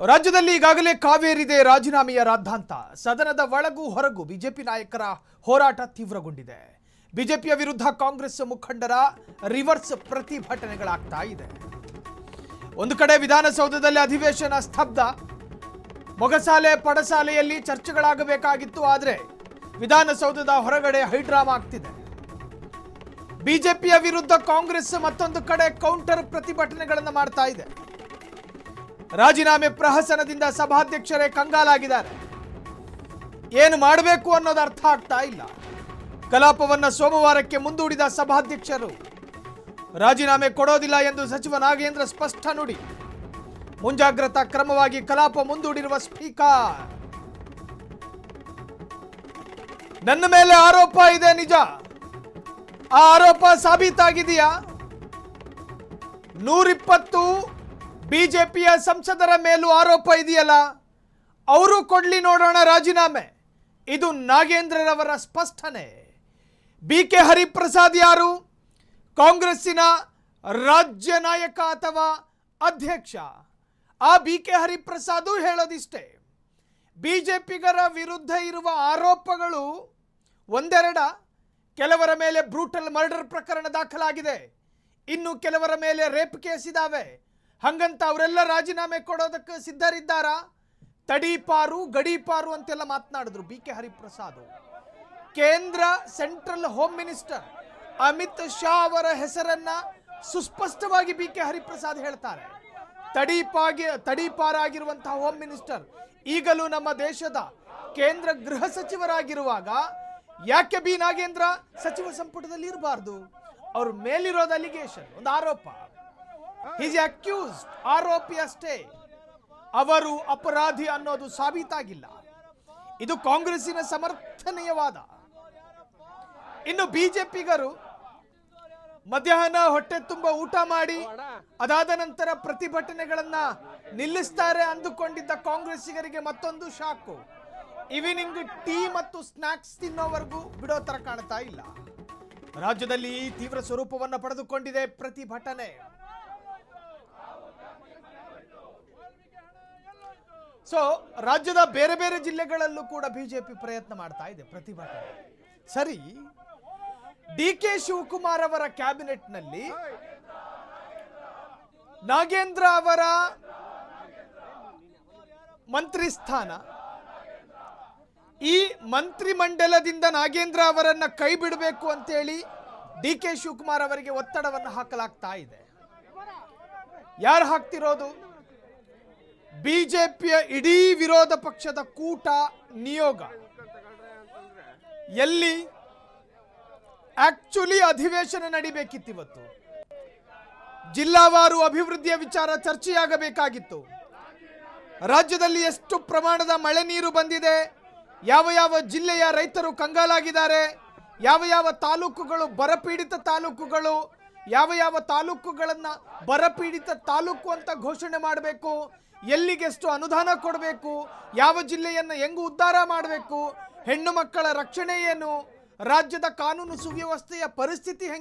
ರಾಜ್ಯದಲ್ಲಿ ಈಗಾಗಲೇ ಕಾವೇರಿದೆ ರಾಜೀನಾಮೆಯ ರಾದ್ಧಾಂತ. ಸದನದ ಒಳಗೂ ಹೊರಗೂ ಬಿಜೆಪಿ ನಾಯಕರ ಹೋರಾಟ ತೀವ್ರಗೊಂಡಿದೆ. ಬಿಜೆಪಿಯ ವಿರುದ್ಧ ಕಾಂಗ್ರೆಸ್ ಮುಖಂಡರ ರಿವರ್ಸ್ ಪ್ರತಿಭಟನೆಗಳಾಗ್ತಾ ಇದೆ. ಒಂದು ಕಡೆ ವಿಧಾನಸೌಧದಲ್ಲಿ ಅಧಿವೇಶನ ಸ್ತಬ್ಧ. ಮೊಗಸಾಲೆ ಪಡಸಾಲೆಯಲ್ಲಿ ಚರ್ಚೆಗಳಾಗಬೇಕಾಗಿತ್ತು, ಆದರೆ ವಿಧಾನಸೌಧದ ಹೊರಗಡೆ ಹೈಡ್ರಾಮಾ ಆಗ್ತಿದೆ. ಬಿಜೆಪಿಯ ವಿರುದ್ಧ ಕಾಂಗ್ರೆಸ್ ಮತ್ತೊಂದು ಕಡೆ ಕೌಂಟರ್ ಪ್ರತಿಭಟನೆಗಳನ್ನು ಮಾಡ್ತಾ ಇದೆ. ರಾಜೀನಾಮೆ ಪ್ರಹಸನದಿಂದ ಸಭಾಧ್ಯಕ್ಷರೇ ಕಂಗಾಲಾಗಿದ್ದಾರೆ. ಏನು ಮಾಡಬೇಕು ಅನ್ನೋದು ಅರ್ಥ ಆಗ್ತಾ ಇಲ್ಲ. ಕಲಾಪವನ್ನು ಸೋಮವಾರಕ್ಕೆ ಮುಂದೂಡಿದ ಸಭಾಧ್ಯಕ್ಷರು ರಾಜೀನಾಮೆ ಕೊಡೋದಿಲ್ಲ ಎಂದು ಸಚಿವ ನಾಗೇಂದ್ರ ಸ್ಪಷ್ಟ ನುಡಿ. ಮುಂಜಾಗ್ರತಾ ಕ್ರಮವಾಗಿ ಕಲಾಪ ಮುಂದೂಡಿರುವ ಸ್ಪೀಕರ್. ನನ್ನ ಮೇಲೆ ಆರೋಪ ಇದೆ, ನಿಜ. ಆ ಆರೋಪ ಸಾಬೀತಾಗಿದೆಯಾ? 120 ಬಿಜೆಪಿಯ ಸಂಸದರ ಮೇಲೂ ಆರೋಪ ಇದೆಯಲ್ಲ, ಅವರು ಕೊಡ್ಲಿ ನೋಡೋಣ ರಾಜೀನಾಮೆ. ಇದು ನಾಗೇಂದ್ರರವರ ಸ್ಪಷ್ಟನೆ. BK ಹರಿಪ್ರಸಾದ್ ಯಾರು? ಕಾಂಗ್ರೆಸ್ಸಿನ ರಾಜ್ಯ ನಾಯಕ ಅಥವಾ ಅಧ್ಯಕ್ಷ. ಆ BK ಹರಿಪ್ರಸಾದ್ ಹೇಳೋದಿಷ್ಟೇ. ಬಿಜೆಪಿಗರ ವಿರುದ್ಧ ಇರುವ ಆರೋಪಗಳು ಒಂದೆರಡ. ಕೆಲವರ ಮೇಲೆ ಬ್ರೂಟಲ್ ಮರ್ಡರ್ ಪ್ರಕರಣ ದಾಖಲಾಗಿದೆ, ಇನ್ನು ಕೆಲವರ ಮೇಲೆ ರೇಪ್ ಕೇಸ್ ಇದಾವೆ. ಹಂಗಂತ ಅವರೆಲ್ಲ ರಾಜೀನಾಮೆ ಕೊಡೋದಕ್ಕೆ ಸಿದ್ಧರಿದ್ದಾರಾ? ತಡೀಪಾರು ಗಡೀಪಾರು ಅಂತೆಲ್ಲ ಮಾತನಾಡಿದ್ರು BK ಹರಿಪ್ರಸಾದ್. ಕೇಂದ್ರ central home minister Amit Shah ಅವರ ಹೆಸರನ್ನ ಸುಸ್ಪಷ್ಟವಾಗಿ BK ಹರಿಪ್ರಸಾದ್ ಹೇಳ್ತಾರೆ. ತಡೀಪಾರಾಗಿರುವಂತಹ ಹೋಮ್ ಮಿನಿಸ್ಟರ್ ಈಗಲೂ ನಮ್ಮ ದೇಶದ ಕೇಂದ್ರ ಗೃಹ ಸಚಿವರಾಗಿರುವಾಗ ಯಾಕೆ ಬಿ ನಾಗೇಂದ್ರ ಸಚಿವ ಸಂಪುಟದಲ್ಲಿ ಇರಬಾರ್ದು? ಅವ್ರ ಮೇಲಿರೋದು ಅಲಿಗೇಷನ್, ಒಂದು ಆರೋಪ. ಈಸ್ ಅಕ್ಯೂಸ್ಡ್, ಆರೋಪಿ ಅಷ್ಟೇ. ಅವರು ಅಪರಾಧಿ ಅನ್ನೋದು ಸಾಬೀತಾಗಿಲ್ಲ. ಇದು ಕಾಂಗ್ರೆಸ್ಸಿನ ಸಮರ್ಥನೀಯ ವಾದ. ಇನ್ನು ಬಿಜೆಪಿಗರು ಮಧ್ಯಾಹ್ನ ಹೊಟ್ಟೆ ತುಂಬ ಊಟ ಮಾಡಿ ಅದಾದ ನಂತರ ಪ್ರತಿಭಟನೆಗಳನ್ನ ನಿಲ್ಲಿಸ್ತಾರೆ ಅಂದುಕೊಂಡಿದ್ದ ಕಾಂಗ್ರೆಸ್ಸಿಗರಿಗೆ ಮತ್ತೊಂದು ಶಾಕು. ಈವ್ನಿಂಗ್ ಟೀ ಮತ್ತು ಸ್ನಾಕ್ಸ್ ತಿನ್ನೋವರೆಗೂ ಬಿಡೋ ತರ ಕಾಣ್ತಾ ಇಲ್ಲ. ರಾಜ್ಯದಲ್ಲಿ ತೀವ್ರ ಸ್ವರೂಪವನ್ನು ಪಡೆದುಕೊಂಡಿದೆ ಪ್ರತಿಭಟನೆ. ಸೊ ರಾಜ್ಯದ ಬೇರೆ ಬೇರೆ ಜಿಲ್ಲೆಗಳಲ್ಲೂ ಕೂಡ ಬಿಜೆಪಿ ಪ್ರಯತ್ನ ಮಾಡ್ತಾ ಇದೆ ಪ್ರತಿಭಟನೆ. ಸರಿ, DK ಶಿವಕುಮಾರ್ ಅವರ ಕ್ಯಾಬಿನೆಟ್ನಲ್ಲಿ ನಾಗೇಂದ್ರ ಅವರ ಮಂತ್ರಿ ಸ್ಥಾನ, ಈ ಮಂತ್ರಿಮಂಡಲದಿಂದ ನಾಗೇಂದ್ರ ಅವರನ್ನ ಕೈ ಬಿಡಬೇಕು ಅಂತೇಳಿ DK ಶಿವಕುಮಾರ್ ಅವರಿಗೆ ಒತ್ತಡವನ್ನು ಹಾಕಲಾಗ್ತಾ ಇದೆ. ಯಾರು ಹಾಕ್ತಿರೋದು? ಬಿಜೆಪಿಯ ಇಡೀ ವಿರೋಧ ಪಕ್ಷದ ಕೂಟ ನಿಯೋಗ. ಎಲ್ಲಿ ಆಕ್ಚುಲಿ ಅಧಿವೇಶನ ನಡಿಬೇಕಿತ್ತು. ಜಿಲ್ಲಾವಾರು ಅಭಿವೃದ್ಧಿಯ ವಿಚಾರ ಚರ್ಚೆಯಾಗಬೇಕಾಗಿತ್ತು. ರಾಜ್ಯದಲ್ಲಿ ಎಷ್ಟು ಪ್ರಮಾಣದ ಮಳೆ ನೀರು ಬಂದಿದೆ, ಯಾವ ಯಾವ ಜಿಲ್ಲೆಯ ರೈತರು ಕಂಗಾಲಾಗಿದ್ದಾರೆ, ಯಾವ ಯಾವ ತಾಲೂಕುಗಳು ಬರಪೀಡಿತ ತಾಲೂಕುಗಳು, ಯಾವ ಯಾವ ತಾಲೂಕುಗಳನ್ನ ಬರಪೀಡಿತ ತಾಲೂಕು ಅಂತ ಘೋಷಣೆ ಮಾಡಬೇಕು, ಎಲ್ಲಿಗೆಷ್ಟು ಅನುದಾನ ಕೊಡಬೇಕು, ಯಾವ ಜಿಲ್ಲೆಯನ್ನು ಹೆಂಗು ಉದ್ಧಾರ ಮಾಡಬೇಕು, ಹೆಣ್ಣು ಮಕ್ಕಳ ರಕ್ಷಣೆ ಏನು, ರಾಜ್ಯದ ಕಾನೂನು ಸುವ್ಯವಸ್ಥೆಯ ಪರಿಸ್ಥಿತಿ ಹೆಂಗೆ